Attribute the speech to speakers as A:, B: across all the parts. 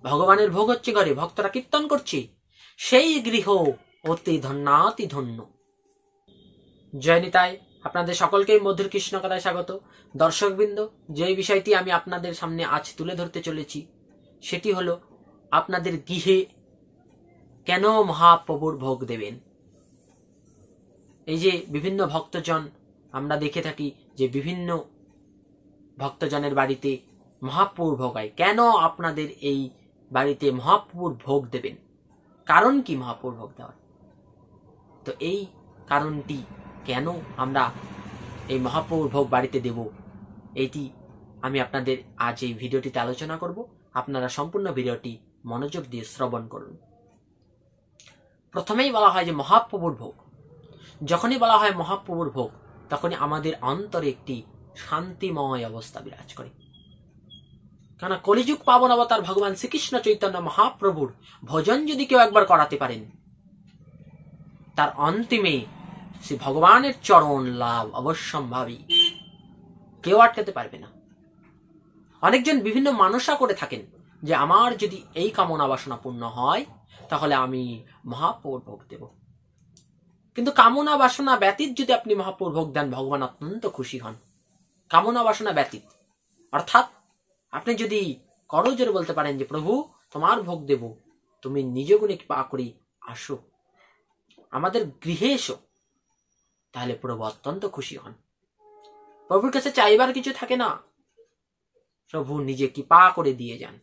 A: ভগবানের ভোগ হচ্ছে ঘরে, ভক্তরা কীর্তন করছে, সেই গৃহ অতি ধন্যাতি ধন্য। জয় নিতাই। আপনাদের সকলকেই মধুর কৃষ্ণ কথায় স্বাগত। দর্শকবৃন্দ, যে বিষয়টি আমি আপনাদের সামনে আজ তুলে ধরতে চলেছি সেটি হলো আপনাদের গৃহে কেন মহাপ্রভুর ভোগ দেবেন। এই যে বিভিন্ন ভক্তজন আমরা দেখে থাকি যে বিভিন্ন ভক্তজনের বাড়িতে মহাপ্রভুর ভোগ হয়, কেন আপনাদের এই বাড়িতে মহাপ্রভুর ভোগ দেবেন, কারণ কি মহাপ্রভুর ভোগ দেওয়ার? তো এই কারণটি কেন আমরা এই মহাপ্রভুর ভোগ বাড়িতে দেব, এইটি আমি আপনাদের আজ এই ভিডিওটিতে আলোচনা করব। আপনারা সম্পূর্ণ ভিডিওটি মনোযোগ দিয়ে শ্রবণ করুন। প্রথমেই বলা হয় যে মহাপ্রভুর ভোগ। যখনই বলা হয় মহাপ্রভুর ভোগ, তখনই আমাদের অন্তরে একটি শান্তিময় অবস্থা বিরাজ করে। কেন কলিযুগ পাবন অবতার ভগবান শ্রীকৃষ্ণ চৈতন্য মহাপ্রভুর ভজন যদি কেউ একবার করাতে পারেন, তার অন্তিমে সে ভগবানের চরণ লাভ অবশ্যম্ভাবী, কেউ আটকাতে পারবে না। অনেকজন বিভিন্ন মানসা করে থাকেন যে আমার যদি এই কামনা বাসনা পূর্ণ হয় তাহলে আমি মহাপ্রভুর ভোগ দেব। কিন্তু কামনা বাসনা ব্যতীত যদি আপনি মহাপ্রভুর ভোগ দেন, ভগবান অত্যন্ত খুশি হন। কামনা বাসনা ব্যতীত, অর্থাৎ আপনি যদি করজোরে বলতে পারেন যে প্রভু তোমার ভোগ দেব, তুমি নিজ গুণে কৃপা করি আসো, আমাদের গৃহে এসো, তাহলে প্রভু অত্যন্ত খুশি হন। প্রভুর কাছে চাইবার কিছু থাকে না, প্রভু নিজে কৃপা করে দিয়ে যান।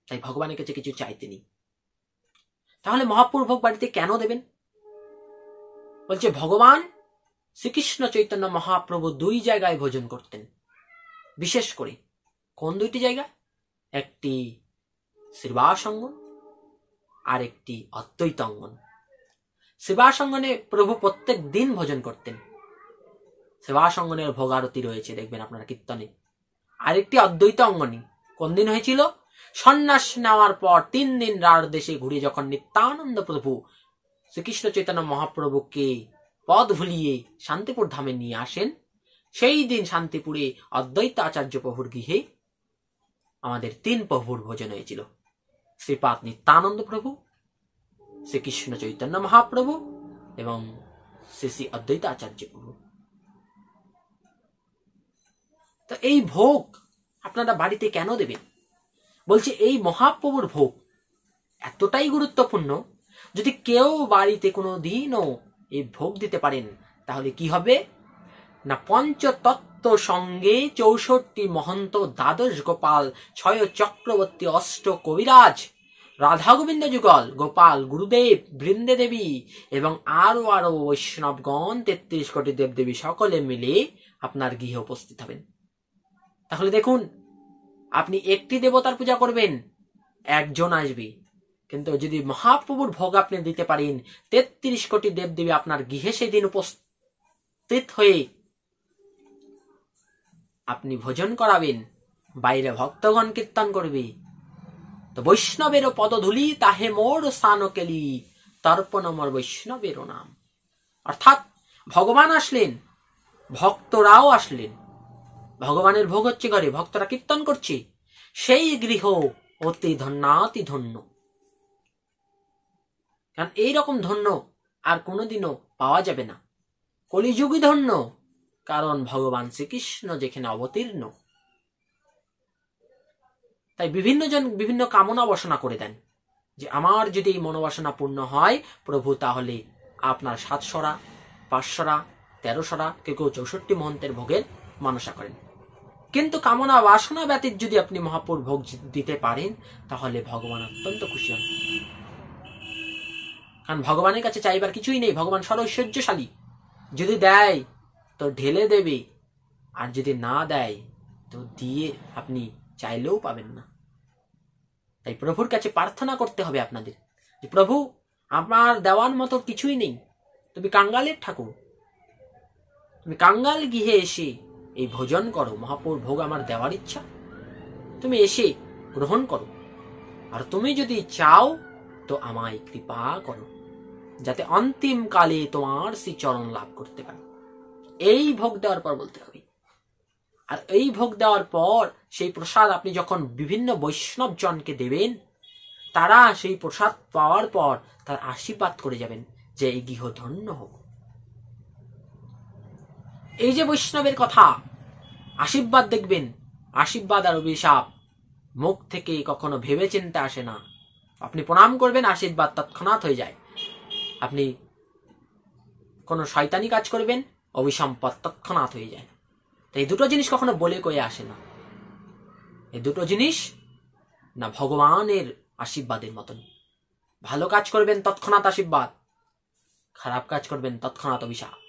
A: তাই ভগবানের কাছে কিছু চাইতে নেই। তাহলে মহাপ্রভুর ভোগ বাড়িতে কেন দেবেন? বলছে ভগবান শ্রীকৃষ্ণ চৈতন্য মহাপ্রভু দুই জায়গায় ভোজন করতেন। বিশেষ করে কোন দুইটি জায়গা? একটি শ্রীবাসঙ্গন আর একটি অদ্বৈত অঙ্গন। শ্রীবাসঙ্গনে প্রভু প্রত্যেক দিন ভোজন করতেন। শ্রীবাসঙ্গনের ভোগারতি রয়েছে, দেখবেন আপনারা কীর্তনে। আরেকটি অদ্বৈত অঙ্গনে কোন দিন হয়েছিল? সন্ন্যাস নেওয়ার পর 3 দিন রার দেশে ঘুরে যখন নিত্যানন্দ প্রভু শ্রীকৃষ্ণ চৈতন্য মহাপ্রভুকে পদ ভুলিয়ে শান্তিপুর ধামে নিয়ে আসেন, সেই দিন শান্তিপুরে অদ্বৈত আচার্য প্রভুর গৃহে আমাদের 3 প্রভুর ভোজন হয়েছিল। শ্রীপাদ নিত্যানন্দ প্রভু, শ্রীকৃষ্ণ চৈতন্য মহাপ্রভু এবং শ্রী শ্রী অদ্বৈত আচার্য প্রভু। তো এই ভোগ আপনারা বাড়িতে কেন দেবেন? বলছে এই মহাপ্রভুর ভোগ এতটাই গুরুত্বপূর্ণ, যদি কেউ বাড়িতে কোনো দিনও এই ভোগ দিতে পারেন তাহলে কি হবে না, পঞ্চতত্ত্ব সঙ্গে 64 মহন্ত, দ্বাদশ গোপাল, 6 চক্রবর্তী, অষ্ট কবিরাজ, রাধা গোবিন্দ যুগল, গোপাল, গুরুদেব, বৃন্দে দেবী এবং আরো আরো বৈষ্ণবগণ, 33 কোটি দেবদেবী সকলে মিলে আপনার গৃহে উপস্থিত হবেন। তাহলে দেখুন, আপনি একটি দেবতার পূজা করবেন, একজন আসবে, কিন্তু যদি মহাপ্রভুর ভোগ আপনি দিতে পারেন, 33 কোটি দেবদেবী আপনার গৃহে সেদিন উপস্থিত হয়ে আপনি ভোজন করাবেন, বাইরে ভক্তগণ কীর্তন করবে। তো বৈষ্ণবের পদধূলি তাহে মোর সানকেলি, তর্পণ মোর বৈষ্ণবের নাম। অর্থাৎ ভগবান আসলেন, ভক্তরাও আসলেন, ভগবানের ভোগ হচ্ছে ঘরে, ভক্তরা কীর্তন করছে, সেই গৃহ অতি ধন্যাতি ধন্য। কারণ এইরকম ধন্য আর কোনোদিনও পাওয়া যাবে না। কলিযুগী ধন্য, কারণ ভগবান শ্রীকৃষ্ণ যেখানে অবতীর্ণ। তাই বিভিন্ন জন বিভিন্ন কামনা বাসনা করে দেন যে আমার যদি এই মনোবাসনা পূর্ণ হয় প্রভু, তাহলে আপনার 700 500 1300 কেউ 64 মহন্তের ভোগের মানসা করেন। কিন্তু কামনা বাসনা ব্যতীত যদি আপনি মহাপ্রভুর ভোগ দিতে পারেন তাহলে ভগবান অত্যন্ত খুশি হন। কারণ ভগবানের কাছে চাইবার কিছুই নেই, ভগবান সর্বৈশ্বর্যশালী। যদি দেয় তো ঢেলে দেবে, আর যদি না দেয় তো দিয়ে আপনি চাইলেও পাবেন না। তাই প্রভুর কাছে প্রার্থনা করতে হবে আপনাদের যে প্রভু আমার দেওয়ার মতো কিছুই নেই, তুমি কাঙ্গালের ঠাকুর, তুমি কাঙ্গাল গৃহে এসে এই ভোজন করো, মহাপ্রভুর ভোগ আমার দেওয়ার ইচ্ছা, তুমি এসে গ্রহণ করো, আর তুমি যদি চাও তো আমায় কৃপা করো যাতে অন্তিম কালে তোমার শ্রী চরণ লাভ করতে পারি। এই ভোগ দেওয়ার পর বলতে হবে। আর এই ভোগ দেওয়ার পর সেই প্রসাদ আপনি যখন বিভিন্ন বৈষ্ণব জনকে দেবেন, তারা সেই প্রসাদ পাওয়ার পর তার আশীর্বাদ করে যাবেন যে এই গৃহ ধন্য হোক। এই যে বৈষ্ণবের কথা, আশীর্বাদ দেখবেন, আশীর্বাদ আর অভিশাপ মুখ থেকে কখনো ভেবে চিন্তে আসে না। আপনি প্রণাম করবেন, আশীর্বাদ তৎক্ষণাৎ হয়ে যায়। আপনি কোনো শয়তানি কাজ করবেন, অভিসম্পদ তৎক্ষণাৎ হয়ে যায়। তো এই দুটো জিনিস কখনো বলে কয়ে আসে না। এই দুটো জিনিস না ভগবানের আশীর্বাদের মতন। ভালো কাজ করবেন তৎক্ষণাৎ আশীর্বাদ, খারাপ কাজ করবেন তৎক্ষণাৎ অভিশাপ।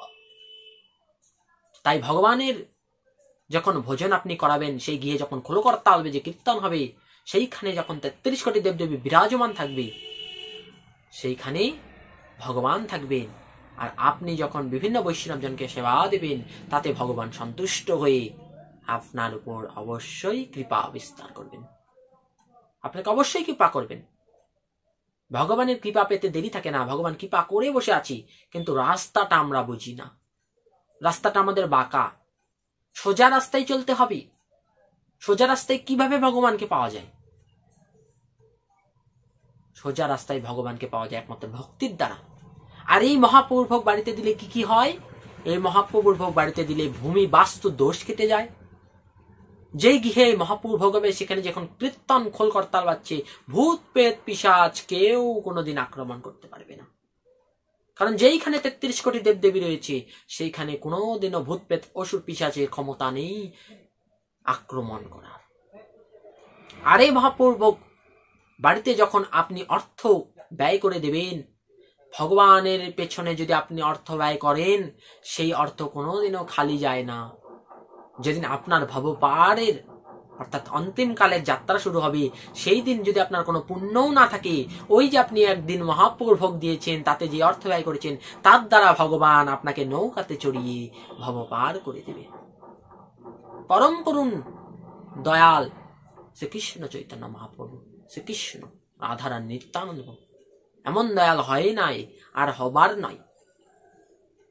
A: তাই ভগবানের যখন ভোজন আপনি করাবেন, সেই গিয়ে যখন খোলকর্তা হবে, যে কীর্তন হবে, সেইখানে যখন 33 কোটি দেবদেবী বিরাজমান থাকবে, সেইখানে ভগবান থাকবেন। আর আপনি যখন বিভিন্ন বৈষ্ণবজনকে সেবা দেবেন, তাতে ভগবান সন্তুষ্ট হয়ে আপনার উপর অবশ্যই কৃপা বিস্তার করবেন, আপনাকে অবশ্যই কৃপা করবেন। ভগবানের কৃপা পেতে দেরি থাকে না। ভগবান কৃপা করে বসে আছি, কিন্তু রাস্তাটা আমরা বুঝি না। রাস্তাটা আমাদের বাঁকা। সোজা রাস্তায় চলতে হবে। সোজা রাস্তায় কিভাবে ভগবানকে পাওয়া যায়? সোজা রাস্তায় ভগবানকে পাওয়া যায় একমাত্র ভক্তির দ্বারা। আর এই মহাপ্রভুর ভোগ বাড়িতে দিলে কি কি হয়? এই মহাপ্রভুর ভোগ বাড়িতে দিলে ভূমি বাস্তু দোষ কেটে যায়। যেই গৃহে মহাপ্রভুর ভোগ হবে, সেখানে যখন কীর্তন খোল করতাল বাজছে, ভূত প্রেত পিশাচ কেউ কোনোদিন আক্রমণ করতে পারবে না। কারণ যেইখানে 33 কোটি দেবদেবী রয়েছে, সেইখানে কোনোদিনও ভূত প্রেত অসুর পিশাচের ক্ষমতা নেই আক্রমণ করার। আর এই মহাপ্রভুর ভোগ বাড়িতে যখন আপনি অর্থ ব্যয় করে দেবেন, ভগবানের পেছনে যদি আপনি অর্থ ব্যয় করেন, সেই অর্থ কোনোদিনও খালি যায় না। যেদিন আপনার ভবপারের অর্থাৎ অন্তিম কালের যাত্রা শুরু হবে, সেই দিন যদি আপনার কোনো পুণ্যও না থাকে, ওই যে আপনি একদিন মহাপ্রভুর ভোগ দিয়েছেন, তাতে যে অর্থ ব্যয় করেছেন, তার দ্বারা ভগবান আপনাকে নৌকাতে চড়িয়ে ভবপার করে দেবে। পরম করুণ দয়াল শ্রীকৃষ্ণ চৈতন্য মহাপ্রভু, শ্রীকৃষ্ণ রাধারানী নিত্যানন্দ এমন দয়াল হয় নাই, আর হবার নয়।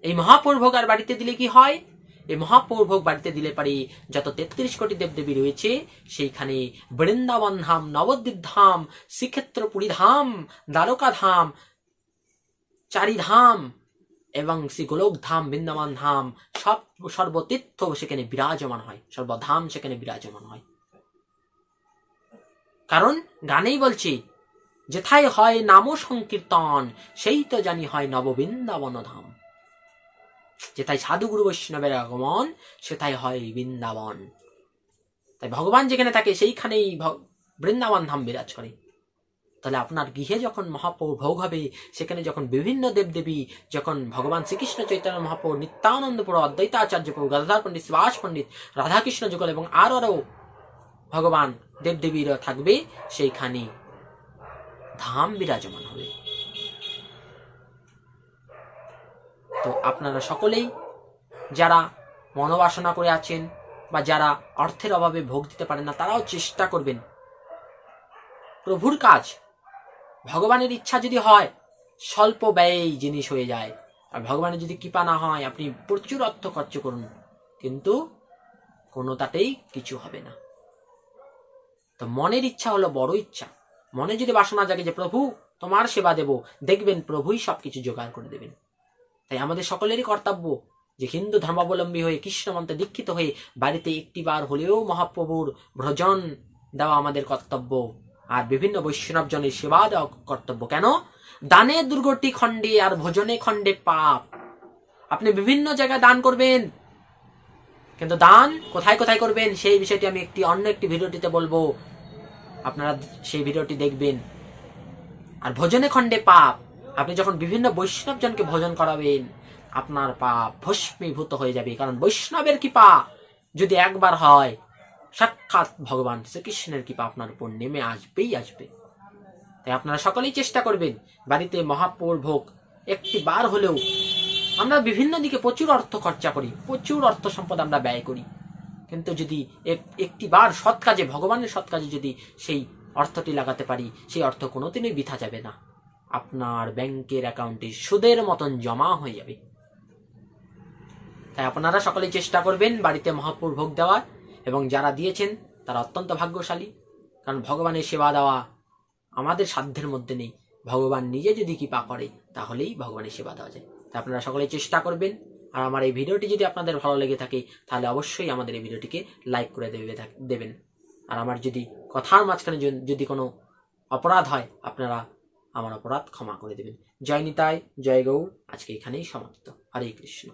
A: এই মহাপ্রভুর ভোগ আর বাড়িতে দিলে কি হয়? এই মহাপ্রভুর ভোগ বাড়িতে দিলে পারে যত 33 কোটি দেবদেবী রয়েছে, সেইখানে বৃন্দাবন ধাম, নবদ্বীপ ধাম, শ্রীক্ষেত্রপুরী ধাম, দ্বারকা ধাম, চারিধাম এবং শ্রী গোলক ধাম, বৃন্দাবন ধাম, সর্বতীর্থ সেখানে বিরাজমান হয়, সর্বধাম সেখানে বিরাজমান হয়। কারণ গানেই বলছি, যেথায় হয় নাম সংকীর্তন, সেই তো জানি হয় নববৃন্দাবন ধাম। যেথায় সাধুগুরু বৈষ্ণবের আগমন, সেথায় হয় বৃন্দাবন। তাই ভগবান যেখানে থাকে, সেইখানেই বৃন্দাবন ধাম বিরাজ করে। তাহলে আপনার গৃহে যখন মহাপ্রভু ভোগ হবে, সেখানে যখন বিভিন্ন দেবদেবী, যখন ভগবান শ্রীকৃষ্ণ চৈতন্য মহাপ্রভু, নিত্যানন্দপুর, অদ্বৈতাচার্য প্রভু, গদাধর পণ্ডিত, সুভাষ পণ্ডিত, রাধাকৃষ্ণ যুগল এবং আরো ভগবান দেবদেবীরা থাকবে, সেইখানে ধাম বিরাজমান হবে। তো আপনারা সকলেই যারা মনোবাসনা করে আছেন, বা যারা অর্থের অভাবে ভোগ দিতে পারেন না, তারাও চেষ্টা করবেন। প্রভুর কাজ, ভগবানের ইচ্ছা যদি হয়, স্বল্প ব্যয়েই জিনিস হয়ে যায়। আর ভগবানের যদি কৃপা না হয়, আপনি প্রচুর অর্থ খরচ করুন, কিন্তু কোনোটাতেই কিছু হবে না। তো মনের ইচ্ছা হলো বড় ইচ্ছা। মনে যদি বাসনা জাগে যে প্রভু তোমার সেবা দেব, দেখবেন প্রভুই সবকিছু জোগাড় করে দেবেন। তাই আমাদের সকলেরই কর্তব্য যে হিন্দু ধর্মাবলম্বী হয়ে, কৃষ্ণ মন্ত্রে দীক্ষিত হয়ে, বাড়িতে একটিবার হলেও মহাপ্রভুর ভোজন দেওয়া আমাদের কর্তব্য। আর বিভিন্ন বৈষ্ণব জনের সেবা দেওয়া কর্তব্য। কেন? দানে দুর্গতি খণ্ডে, আর ভোজনে খণ্ডে পাপ। আপনি বিভিন্ন জায়গায় দান করবেন, কিন্তু দান কোথায় কোথায় করবেন, সেই বিষয়টি আমি অন্য একটি ভিডিওটিতে বলবো, আপনারা সেই ভিডিওটি দেখবেন। আর ভোজনে খণ্ডে পাপ, আপনি যখন বিভিন্ন বৈষ্ণব জনকে ভোজন করাবেন, আপনার পাপ ভস্মীভূত হয়ে যাবে। কারণ বৈষ্ণবের কৃপা যদি একবার হয়, সাক্ষাৎ ভগবান শ্রীকৃষ্ণের কৃপা আপনার উপর নেমে আসবেই আসবে। তাই আপনারা সকলেই চেষ্টা করবেন বাড়িতে মহাপ্রভুর ভোগ একটি বার হলেও। আমরা বিভিন্ন দিকে প্রচুর অর্থ খরচা করি, প্রচুর অর্থ সম্পদ আমরা ব্যয় করি, কিন্তু যদি একটি বার সৎ কাজে, ভগবানের সৎ কাজে যদি সেই অর্থটি লাগাতে পারি, সেই অর্থ কোনোদিনই বৃথা যাবে না, আপনার ব্যাংকের অ্যাকাউন্টে সুদের মতন জমা হয়ে যাবে। তাই আপনারা সকলেই চেষ্টা করবেন বাড়িতে মহাপ্রভুর ভোগ দেওয়ার। এবং যারা দিয়েছেন তারা অত্যন্ত ভাগ্যশালী, কারণ ভগবানের সেবা দেওয়া আমাদের সাধ্যের মধ্যে নেই। ভগবান নিজে যদি কৃপা করে তাহলেই ভগবানের সেবা দেওয়া যায়। তা আপনারা সকলে চেষ্টা করবেন। আর আমার এই ভিডিওটি যদি আপনাদের ভালো লেগে থাকে তাহলে অবশ্যই আমাদের এই ভিডিওটিকে লাইক করে দেবেন। আর আমার যদি কথার মাঝখানে যদি কোনো অপরাধ হয় আপনারা আমার অপরাধ ক্ষমা করে দেবেন। জয় নিতাই, জয় গৌর। আজকে এখানেই সমাপ্ত। হরে কৃষ্ণ।